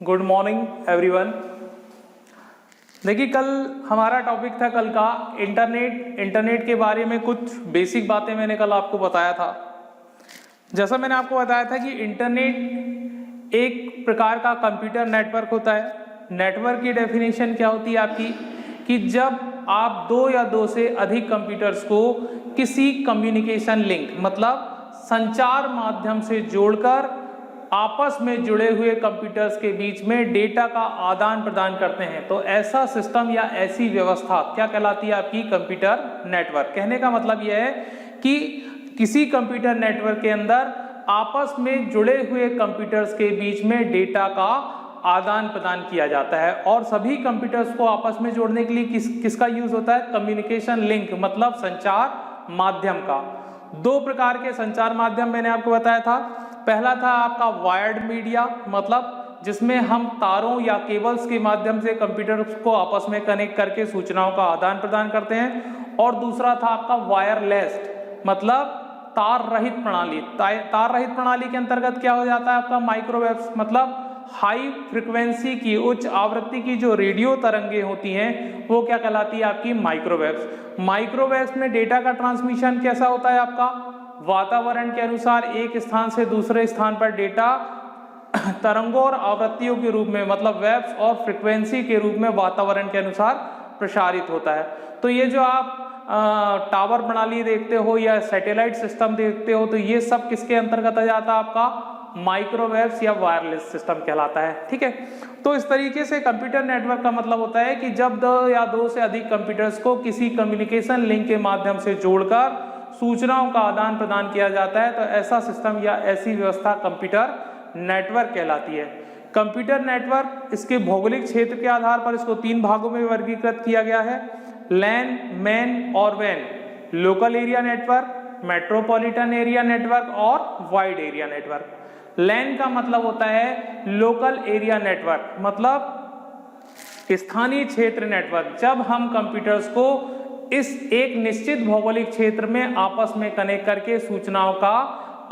Good morning everyone. देखिए, कल हमारा टॉपिक था कल का इंटरनेट के बारे में कुछ बेसिक बातें मैंने कल आपको बताया था। जैसा मैंने आपको बताया था कि इंटरनेट एक प्रकार का कंप्यूटर नेटवर्क होता है। नेटवर्क की डेफिनेशन क्या होती है आपकी, कि जब आप दो या दो से अधिक कंप्यूटर्स को किसी कम्युनिकेशन लिंक मतलब संचार माध्यम से जोड़कर आपस में जुड़े हुए कंप्यूटर्स के बीच में डेटा का आदान प्रदान करते हैं, तो ऐसा सिस्टम या ऐसी व्यवस्था क्या कहलाती है आपकी, कंप्यूटर नेटवर्क। कहने का मतलब यह है कि किसी कंप्यूटर नेटवर्क के अंदर आपस में जुड़े हुए कंप्यूटर्स के बीच में डेटा का आदान प्रदान किया जाता है। और सभी कंप्यूटर्स को आपस में जोड़ने के लिए किसका यूज होता है, कम्युनिकेशन लिंक मतलब संचार माध्यम का। दो प्रकार के संचार माध्यम मैंने आपको बताया था। पहला था आपका वायर्ड मीडिया, मतलब जिसमें हम तारों या केबल्स के माध्यम से कंप्यूटर्स को आपस में कनेक्ट करके सूचनाओं का आदान प्रदान करते हैं। और दूसरा था आपका वायरलेस, मतलब तार रहित प्रणाली। तार रहित प्रणाली के अंतर्गत क्या हो जाता है आपका, माइक्रोवेव्स, मतलब हाई फ्रिक्वेंसी की उच्च आवृत्ति की जो रेडियो तरंगे होती हैं वो क्या कहलाती है आपकी, माइक्रोवेव्स। माइक्रोवेव्स में डेटा का ट्रांसमिशन कैसा होता है आपका, वातावरण के अनुसार एक स्थान से दूसरे स्थान पर डेटा तरंगों और आवृत्तियों के रूप में मतलब वेव्स और फ्रिक्वेंसी के रूप में वातावरण के अनुसार प्रसारित होता है। तो ये जो आप टावर प्रणाली देखते हो या सैटेलाइट सिस्टम देखते हो, तो ये सब किसके अंतर्गत आ जाता है आपका, माइक्रोवेव्स या वायरलेस सिस्टम कहलाता है। ठीक है, तो इस तरीके से कंप्यूटर नेटवर्क का मतलब होता है कि जब दो या दो से अधिक कंप्यूटर्स को किसी कम्युनिकेशन लिंक के माध्यम से जोड़कर सूचनाओं का आदान प्रदान किया जाता है, तो ऐसा सिस्टम या ऐसी व्यवस्था कंप्यूटर नेटवर्क कहलाती है। कंप्यूटर नेटवर्क इसके भौगोलिक क्षेत्र के आधार पर इसको तीन भागों में वर्गीकृत किया गया है, लैन, मैन और वैन। Local area network, metropolitan area network और वाइड एरिया नेटवर्क। लैन का मतलब होता है लोकल एरिया नेटवर्क, मतलब स्थानीय क्षेत्र नेटवर्क। जब हम कंप्यूटर्स को इस एक निश्चित भौगोलिक क्षेत्र में आपस में कनेक्ट करके सूचनाओं का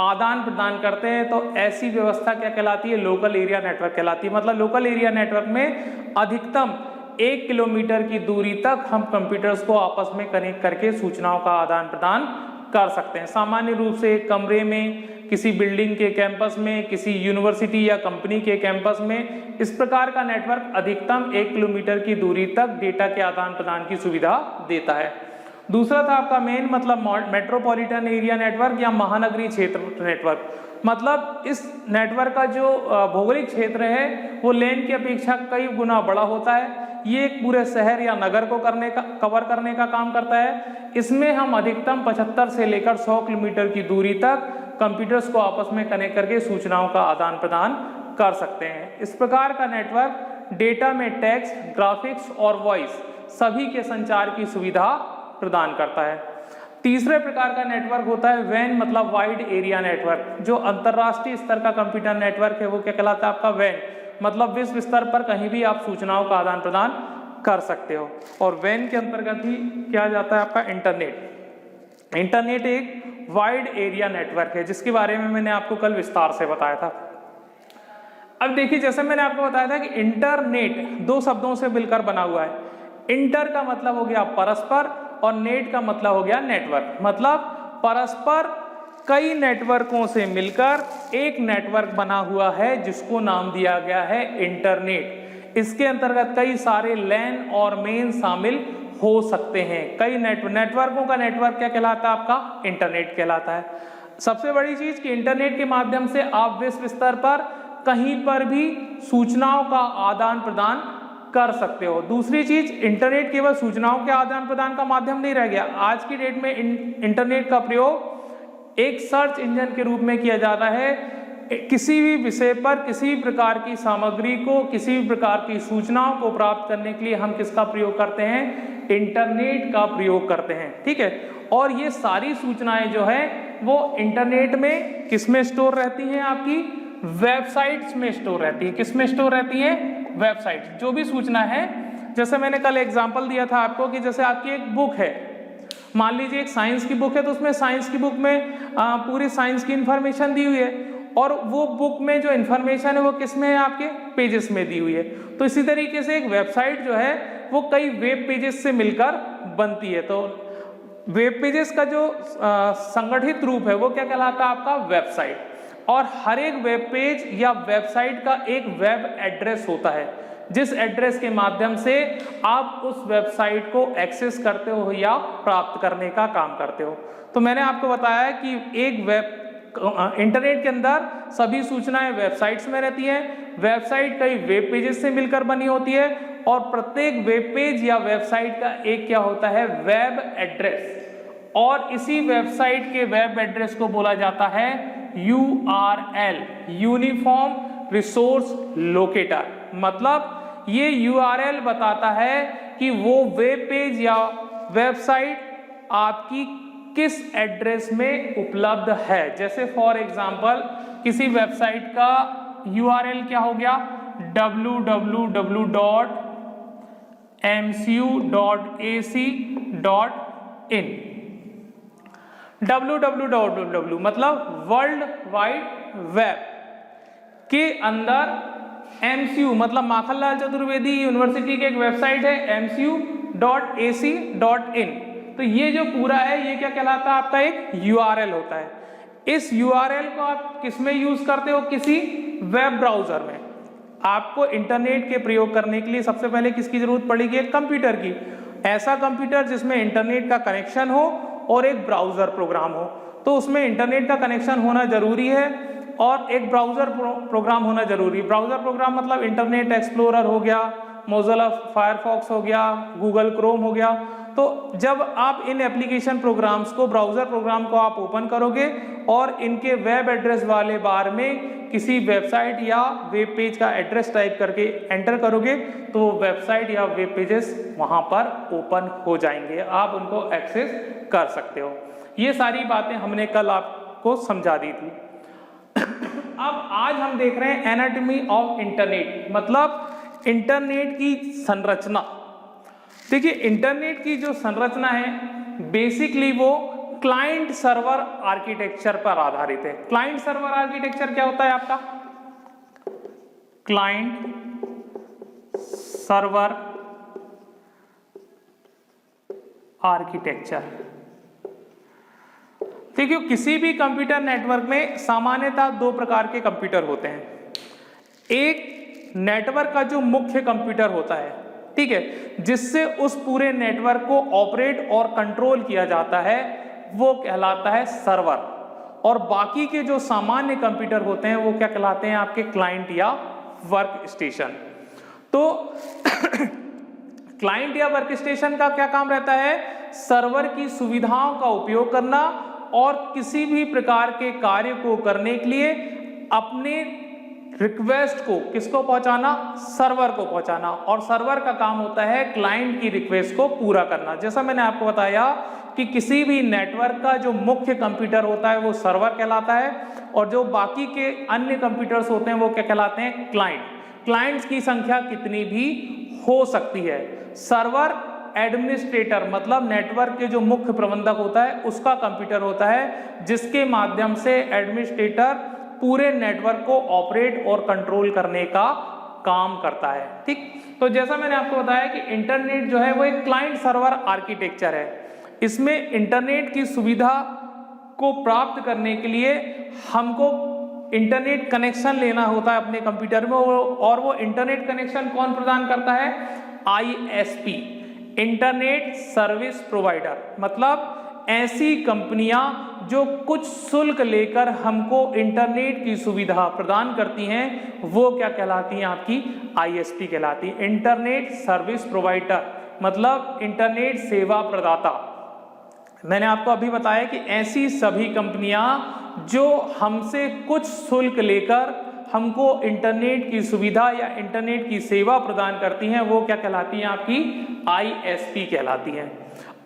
आदान प्रदान करते हैं, तो ऐसी व्यवस्था क्या कहलाती है, लोकल एरिया नेटवर्क कहलाती है। मतलब लोकल एरिया नेटवर्क में अधिकतम 1 किलोमीटर की दूरी तक हम कंप्यूटर्स को आपस में कनेक्ट करके सूचनाओं का आदान प्रदान कर सकते हैं। सामान्य रूप से एक कमरे में, किसी बिल्डिंग के कैंपस में, किसी यूनिवर्सिटी या कंपनी के कैंपस में इस प्रकार का नेटवर्क अधिकतम 1 किलोमीटर की दूरी तक डेटा के आदान प्रदान की सुविधा देता है। दूसरा था आपका मेन, मतलब मेट्रोपॉलिटन एरिया नेटवर्क या महानगरीय क्षेत्र नेटवर्क। मतलब इस नेटवर्क का जो भौगोलिक क्षेत्र है वो लेन की अपेक्षा कई गुना बड़ा होता है। ये एक पूरे शहर या नगर को कवर करने का काम करता है। इसमें हम अधिकतम 75 से लेकर 100 किलोमीटर की दूरी तक कंप्यूटर्स को आपस में कनेक्ट करके सूचनाओं का आदान प्रदान कर सकते हैं। इस प्रकार का नेटवर्क डेटा में टेक्स्ट, ग्राफिक्स और वॉइस सभी के संचार की सुविधा प्रदान करता है। तीसरे प्रकार का नेटवर्क होता है वैन, मतलब वाइड एरिया नेटवर्क। जो अंतरराष्ट्रीय स्तर का कंप्यूटर नेटवर्क है वो क्या कहलाता है आपका, वैन, मतलब विश्व स्तर पर कहीं भी आप सूचनाओं का आदान प्रदान कर सकते हो। और वैन के अंतर्गत ही क्या जाता है आपका, इंटरनेट। इंटरनेट एक वाइड एरिया नेटवर्क है जिसके बारे में मैंने आपको कल विस्तार से बताया था। अब देखिए, जैसे मैंने आपको बताया था कि इंटरनेट दो शब्दों से मिलकर बना हुआ है। इंटर का मतलब हो गया परस्पर और नेट का मतलब हो गया नेटवर्क। मतलब परस्पर कई नेटवर्कों से मिलकर एक नेटवर्क बना हुआ है जिसको नाम दिया गया है इंटरनेट। इसके अंतर्गत कई सारे लैन और मेन शामिल हो सकते हैं। कई नेटवर्कों का नेटवर्क क्या कहलाता है आपका, इंटरनेट कहलाता है। सबसे बड़ी चीज कि इंटरनेट के माध्यम से आप विश्व स्तर पर कहीं पर भी सूचनाओं का आदान प्रदान कर सकते हो। दूसरी चीज, इंटरनेट केवल सूचनाओं के आदान प्रदान का माध्यम नहीं रह गया। आज की डेट में इंटरनेट का प्रयोग एक सर्च इंजन के रूप में किया जाता है। किसी भी विषय पर किसी भी प्रकार की सामग्री को, किसी भी प्रकार की सूचनाओं को प्राप्त करने के लिए हम किसका प्रयोग करते हैं, इंटरनेट का प्रयोग करते हैं। ठीक है, और ये सारी सूचनाएं जो है वो इंटरनेट में किसमें स्टोर रहती हैं, आपकी वेबसाइट्स में स्टोर रहती है। किसमें स्टोर रहती है, वेबसाइट। जो भी सूचना है, जैसे मैंने कल एग्जांपल दिया था आपको कि जैसे आपकी एक बुक है, मान लीजिए एक साइंस की बुक है, तो उसमें साइंस की बुक में पूरी साइंस की इंफॉर्मेशन दी हुई है। और वो बुक में जो इन्फॉर्मेशन है वो किस में है, आपके पेजेस में दी हुई है। तो इसी तरीके से एक वेबसाइट जो है वो कई वेब पेजेस से मिलकर बनती है। तो वेब पेजेस का जो संगठित रूप है वो क्या कहलाता है, आपका वेबसाइट। और हर एक वेब पेज या वेबसाइट का एक वेब एड्रेस होता है, जिस एड्रेस के माध्यम से आप उस वेबसाइट को एक्सेस करते हो या प्राप्त करने का काम करते हो। तो मैंने आपको बताया कि एक इंटरनेट के अंदर सभी सूचनाएं वेबसाइट्स में रहती हैं। वेबसाइट कई वेब पेजेस से मिलकर बनी होती है और प्रत्येक वेब पेज या वेबसाइट का एक क्या होता है, वेब एड्रेस। और इसी वेबसाइट के वेब एड्रेस को बोला जाता है URL, यूनिफॉर्म रिसोर्स लोकेटर। मतलब ये URL बताता है कि वो वेब पेज या वेबसाइट आपकी किस एड्रेस में उपलब्ध है। जैसे फॉर एग्जांपल किसी वेबसाइट का URL क्या हो गया, www.mcu.ac.in। www मतलब वर्ल्ड वाइड वेब के अंदर MCU मतलब माखनलाल चतुर्वेदी यूनिवर्सिटी की एक वेबसाइट है mcu.ac.in। तो ये जो पूरा है ये क्या कहलाता है, आपका एक URL होता है। इस URL को आप किस में यूज करते हो, किसी वेब ब्राउजर में। आपको इंटरनेट के प्रयोग करने के लिए सबसे पहले किसकी जरूरत पड़ेगी, एक कंप्यूटर की। ऐसा कंप्यूटर जिसमें इंटरनेट का कनेक्शन हो और एक ब्राउजर प्रोग्राम हो। तो उसमें इंटरनेट का कनेक्शन होना जरूरी है और एक ब्राउजर प्रोग्राम होना जरूरी है। ब्राउजर प्रोग्राम मतलब इंटरनेट एक्सप्लोरर हो गया, मोज़िला फायरफॉक्स हो गया, गूगल क्रोम हो गया। तो जब आप इन एप्लीकेशन प्रोग्राम्स को, ब्राउजर प्रोग्राम को आप ओपन करोगे और इनके वेब एड्रेस वाले बार में किसी वेबसाइट या वेब पेज का एड्रेस टाइप करके एंटर करोगे तो वो वेबसाइट या वेब पेजेस वहां पर ओपन हो जाएंगे, आप उनको एक्सेस कर सकते हो। ये सारी बातें हमने कल आपको समझा दी थी। अब आज हम देख रहे हैं एनाटॉमी ऑफ इंटरनेट, मतलब इंटरनेट की संरचना। देखिए इंटरनेट की जो संरचना है बेसिकली वो क्लाइंट सर्वर आर्किटेक्चर पर आधारित है। क्लाइंट सर्वर आर्किटेक्चर क्या होता है आपका, क्लाइंट सर्वर आर्किटेक्चर। देखिए किसी भी कंप्यूटर नेटवर्क में सामान्यतः दो प्रकार के कंप्यूटर होते हैं। एक नेटवर्क का जो मुख्य कंप्यूटर होता है, ठीक है, जिससे उस पूरे नेटवर्क को ऑपरेट और कंट्रोल किया जाता है, वो कहलाता है सर्वर। और बाकी के जो सामान्य कंप्यूटर होते हैं वो क्या कहलाते हैं, आपके क्लाइंट या वर्क स्टेशन। तो क्लाइंट या वर्क स्टेशन का क्या काम रहता है, सर्वर की सुविधाओं का उपयोग करना और किसी भी प्रकार के कार्य को करने के लिए अपने रिक्वेस्ट को किसको पहुंचाना, सर्वर को पहुंचाना। और सर्वर का काम होता है क्लाइंट की रिक्वेस्ट को पूरा करना। जैसा मैंने आपको बताया कि किसी भी नेटवर्क का जो मुख्य कंप्यूटर होता है वो सर्वर कहलाता है और जो बाकी के अन्य कंप्यूटर्स होते हैं वो क्या कहलाते हैं, क्लाइंट। क्लाइंट्स की संख्या कितनी भी हो सकती है। सर्वर एडमिनिस्ट्रेटर मतलब नेटवर्क के जो मुख्य प्रबंधक होता है उसका कंप्यूटर होता है, जिसके माध्यम से एडमिनिस्ट्रेटर पूरे नेटवर्क को ऑपरेट और कंट्रोल करने का काम करता है। ठीक, तो जैसा मैंने आपको बताया कि इंटरनेट जो है वो एक क्लाइंट सर्वर आर्किटेक्चर है। इसमें इंटरनेट की सुविधा को प्राप्त करने के लिए हमको इंटरनेट कनेक्शन लेना होता है अपने कंप्यूटर में, और वो इंटरनेट कनेक्शन कौन प्रदान करता है, ISP, इंटरनेट सर्विस प्रोवाइडर। मतलब ऐसी कंपनियां जो कुछ शुल्क लेकर हमको इंटरनेट की सुविधा प्रदान करती हैं वो क्या कहलाती हैं, आपकी ISP कहलाती है, इंटरनेट सर्विस प्रोवाइडर मतलब इंटरनेट सेवा प्रदाता। मैंने आपको अभी बताया कि ऐसी सभी कंपनियां जो हमसे कुछ शुल्क लेकर हमको इंटरनेट की सुविधा या इंटरनेट की सेवा प्रदान करती हैं वो क्या कहलाती हैं, आपकी ISP कहलाती हैं।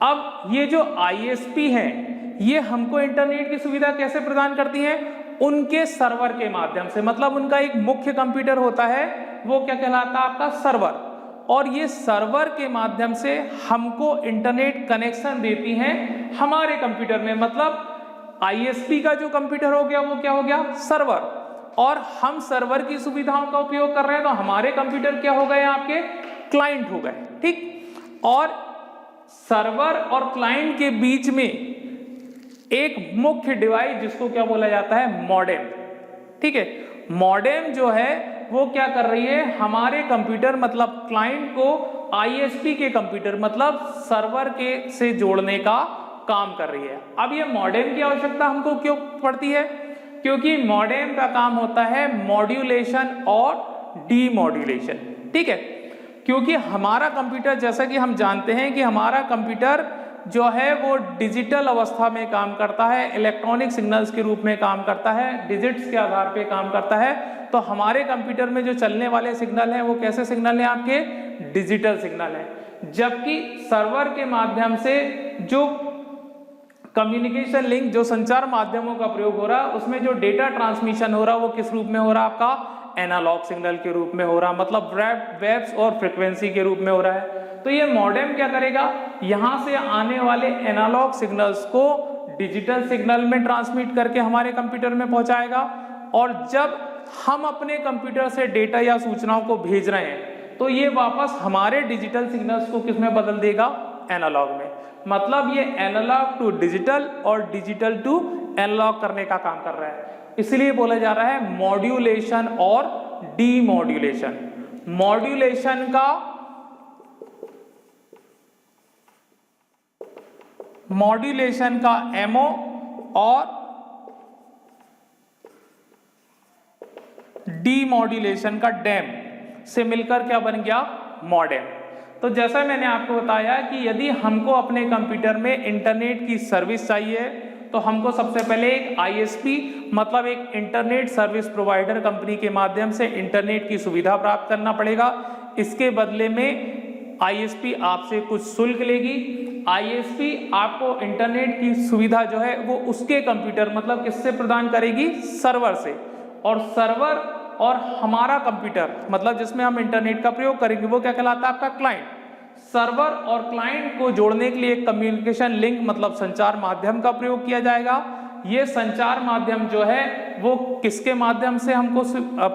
अब ये जो ISP हैं ये हमको इंटरनेट की सुविधा कैसे प्रदान करती हैं, उनके सर्वर के माध्यम से। मतलब उनका एक मुख्य कंप्यूटर होता है वो क्या कहलाता है, आपका सर्वर, और ये सर्वर के माध्यम से हमको इंटरनेट कनेक्शन देती हैं हमारे कंप्यूटर में। मतलब ISP का जो कंप्यूटर हो गया वो क्या हो गया, सर्वर, और हम सर्वर की सुविधाओं का उपयोग कर रहे हैं, तो हमारे कंप्यूटर क्या हो गए, आपके क्लाइंट हो गए, ठीक। और सर्वर और क्लाइंट के बीच में एक मुख्य डिवाइस जिसको क्या बोला जाता है, मॉडेम, ठीक है। मॉडेम जो है वो क्या कर रही है, हमारे कंप्यूटर मतलब क्लाइंट को आईएसपी के कंप्यूटर मतलब सर्वर के से जोड़ने का काम कर रही है। अब ये मॉडेम की आवश्यकता हमको क्यों पड़ती है, क्योंकि मॉडेम का काम होता है मॉड्यूलेशन और डीमॉड्यूलेशन, ठीक है। क्योंकि हमारा कंप्यूटर, जैसा कि हम जानते हैं कि हमारा कंप्यूटर जो है वो डिजिटल अवस्था में काम करता है, इलेक्ट्रॉनिक सिग्नल्स के रूप में काम करता है, डिजिट्स के आधार पे काम करता है। तो हमारे कंप्यूटर में जो चलने वाले सिग्नल हैं वो कैसे सिग्नल हैं, आपके डिजिटल सिग्नल हैं। जबकि सर्वर के माध्यम से जो कम्युनिकेशन लिंक, जो संचार माध्यमों का प्रयोग हो रहा है, उसमें जो डेटा ट्रांसमिशन हो रहा है वो किस रूप में हो रहा है, आपका एनालॉग सिग्नल के रूप में हो रहा है, मतलब वेव्स और फ्रीक्वेंसी के रूप में हो रहा है। तो ये मॉडेम क्या करेगा, यहां से आने वाले एनालॉग सिग्नल्स को डिजिटल सिग्नल में ट्रांसमिट करके हमारे कंप्यूटर में पहुंचाएगा। और जब हम अपने कंप्यूटर से डेटा या सूचनाओं को भेज रहे हैं तो ये वापस हमारे डिजिटल सिग्नल्स को किस में बदल देगा, एनालॉग में। मतलब ये एनालॉग टू डिजिटल और डिजिटल टू एनालॉग करने का काम कर रहा है। इसलिए बोला जा रहा है मॉड्यूलेशन और डीमॉड्यूलेशन। मॉड्यूलेशन का एमओ और डीमॉड्यूलेशन का डैम से मिलकर क्या बन गया, मॉडेम। तो जैसा मैंने आपको बताया कि यदि हमको अपने कंप्यूटर में इंटरनेट की सर्विस चाहिए तो हमको सबसे पहले एक आईएसपी मतलब एक इंटरनेट सर्विस प्रोवाइडर कंपनी के माध्यम से इंटरनेट की सुविधा प्राप्त करना पड़ेगा। इसके बदले में आईएसपी आपसे कुछ शुल्क लेगी। आईएसपी आपको इंटरनेट की सुविधा जो है वो उसके कंप्यूटर मतलब किससे प्रदान करेगी, सर्वर से। और सर्वर और हमारा कंप्यूटर मतलब जिसमें हम इंटरनेट का प्रयोग करेंगे वो क्या कहलाता है, आपका क्लाइंट। सर्वर और क्लाइंट को जोड़ने के लिए कम्युनिकेशन लिंक मतलब संचार माध्यम का प्रयोग किया जाएगा। ये संचार माध्यम जो है वो किसके माध्यम से हमको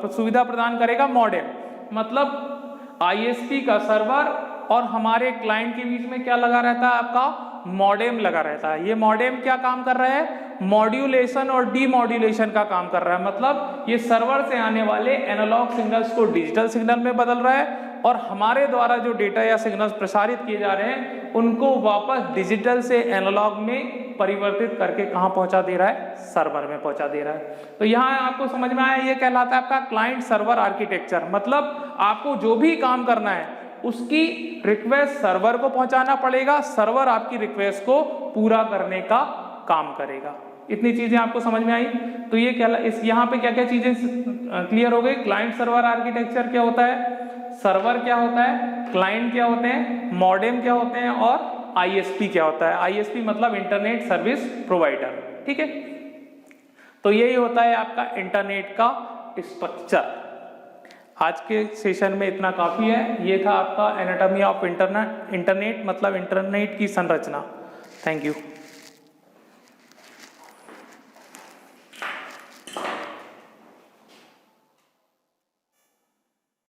सुविधा प्रदान करेगा, मॉडेम। मतलब आईएसपी का सर्वर और हमारे क्लाइंट के बीच में क्या लगा रहता है, आपका मॉडेम लगा रहता है। ये मॉडेम क्या काम कर रहा है, मॉड्यूलेशन और डीमॉड्यूलेशन का काम कर रहा है। मतलब ये सर्वर से आने वाले एनालॉग सिग्नल्स को डिजिटल सिग्नल में बदल रहा है और हमारे द्वारा जो डेटा या सिग्नल्स प्रसारित किए जा रहे हैं उनको वापस डिजिटल से एनालॉग में परिवर्तित करके कहां पहुंचा दे रहा है, सर्वर में पहुंचा दे रहा है। तो यहां आपको समझ में आया, ये कहलाता है आपका क्लाइंट सर्वर आर्किटेक्चर। मतलब आपको जो भी काम करना है उसकी रिक्वेस्ट सर्वर को पहुंचाना पड़ेगा, सर्वर आपकी रिक्वेस्ट को पूरा करने का काम करेगा। इतनी चीजें आपको समझ में आई। तो ये क्या इस यहाँ पे क्या क्या चीजें क्लियर हो गई। क्लाइंट सर्वर आर्किटेक्चर क्या होता है, सर्वर क्या होता है, क्लाइंट क्या होते हैं, मॉडेम क्या होते हैं और आईएसपी क्या होता है। आईएसपी मतलब इंटरनेट सर्विस प्रोवाइडर, ठीक है। तो यही होता है आपका इंटरनेट का स्ट्रक्चर। आज के सेशन में इतना काफी है। ये था आपका एनाटॉमी ऑफ इंटरनेट मतलब इंटरनेट की संरचना। Thank you.